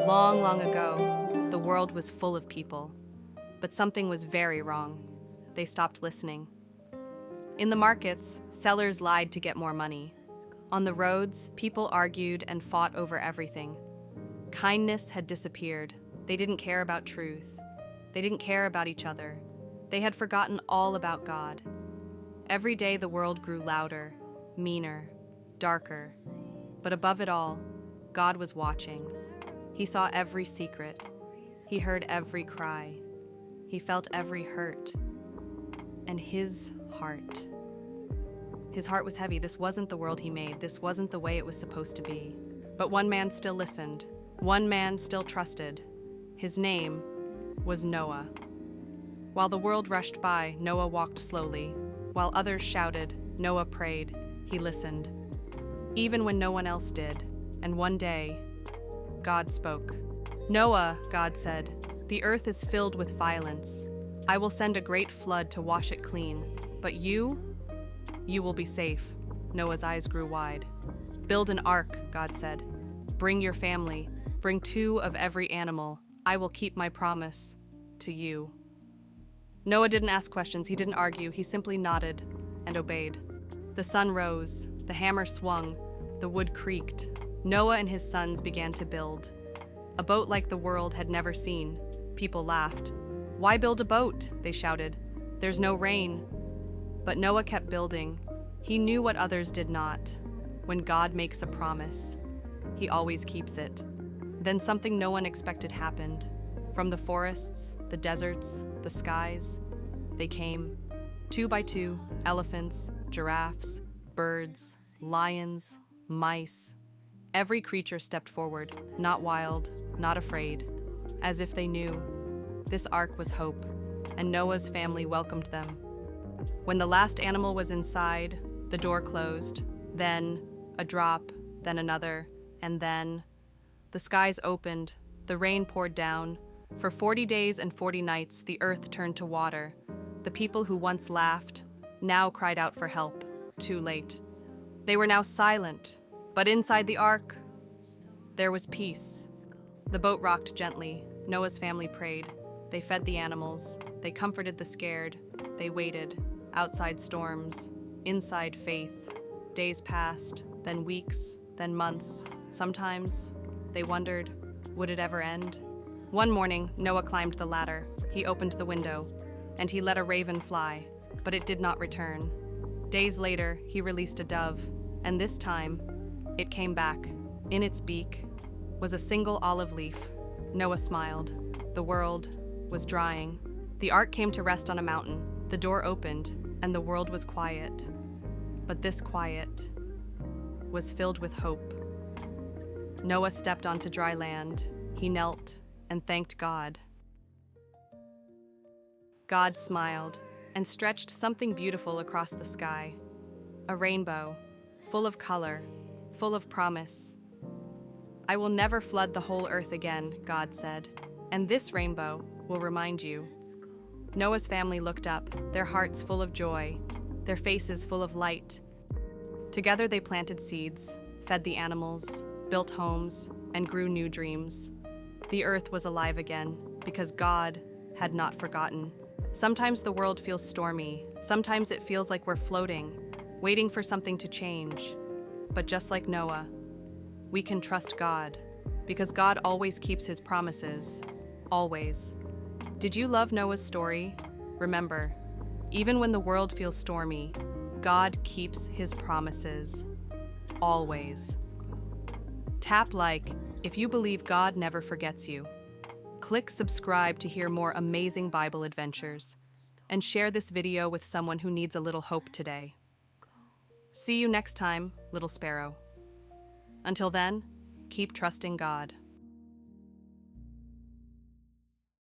Long, long ago, the world was full of people, but something was very wrong. They stopped listening. In the markets, sellers lied to get more money. On the roads, people argued and fought over everything. Kindness had disappeared. They didn't care about truth. They didn't care about each other. They had forgotten all about God. Every day the world grew louder, meaner, darker. But above it all, God was watching. He saw every secret. He heard every cry. He felt every hurt. And his heart was heavy. This wasn't the world he made. This wasn't the way it was supposed to be. But one man still listened. One man still trusted. His name was Noah. While the world rushed by, Noah walked slowly. While others shouted, Noah prayed. He listened. Even when no one else did. And one day, God spoke. "Noah," God said, "the earth is filled with violence. I will send a great flood to wash it clean. But you will be safe." Noah's eyes grew wide. "Build an ark," God said. "Bring your family. Bring 2 of every animal. I will keep my promise to you." Noah didn't ask questions. He didn't argue. He simply nodded and obeyed. The sun rose. The hammer swung. The wood creaked. Noah and his sons began to build. A boat like the world had never seen. People laughed. "Why build a boat?" they shouted. "There's no rain." But Noah kept building. He knew what others did not. When God makes a promise, he always keeps it. Then something no one expected happened. From the forests, the deserts, the skies, they came. 2 by 2, elephants, giraffes, birds, lions, mice. Every creature stepped forward, not wild, not afraid, as if they knew. This ark was hope, and Noah's family welcomed them. When the last animal was inside, the door closed. Then a drop, then another, and then the skies opened, the rain poured down. For 40 days and 40 nights, the earth turned to water. The people who once laughed now cried out for help, too late. They were now silent, but inside the ark, there was peace. The boat rocked gently. Noah's family prayed. They fed the animals. They comforted the scared. They waited. Outside storms, inside faith. Days passed, then weeks, then months. Sometimes they wondered, would it ever end? One morning, Noah climbed the ladder. He opened the window, and he let a raven fly, but it did not return. Days later, he released a dove, and this time, it came back. In its beak was a single olive leaf. Noah smiled. The world was drying. The ark came to rest on a mountain. The door opened, and the world was quiet. But this quiet was filled with hope. Noah stepped onto dry land. He knelt and thanked God. God smiled and stretched something beautiful across the sky. A rainbow, full of color, full of promise. "I will never flood the whole earth again," God said, "and this rainbow will remind you." Noah's family looked up, their hearts full of joy, their faces full of light. Together they planted seeds, fed the animals, built homes, and grew new dreams. The earth was alive again because God had not forgotten. Sometimes the world feels stormy. Sometimes it feels like we're floating, waiting for something to change. But just like Noah, we can trust God because God always keeps his promises. Always. Did you love Noah's story? Remember, even when the world feels stormy, God keeps his promises. Always. Tap like if you believe God never forgets you. Click subscribe to hear more amazing Bible adventures, and share this video with someone who needs a little hope today. See you next time, little sparrow. Until then, keep trusting God.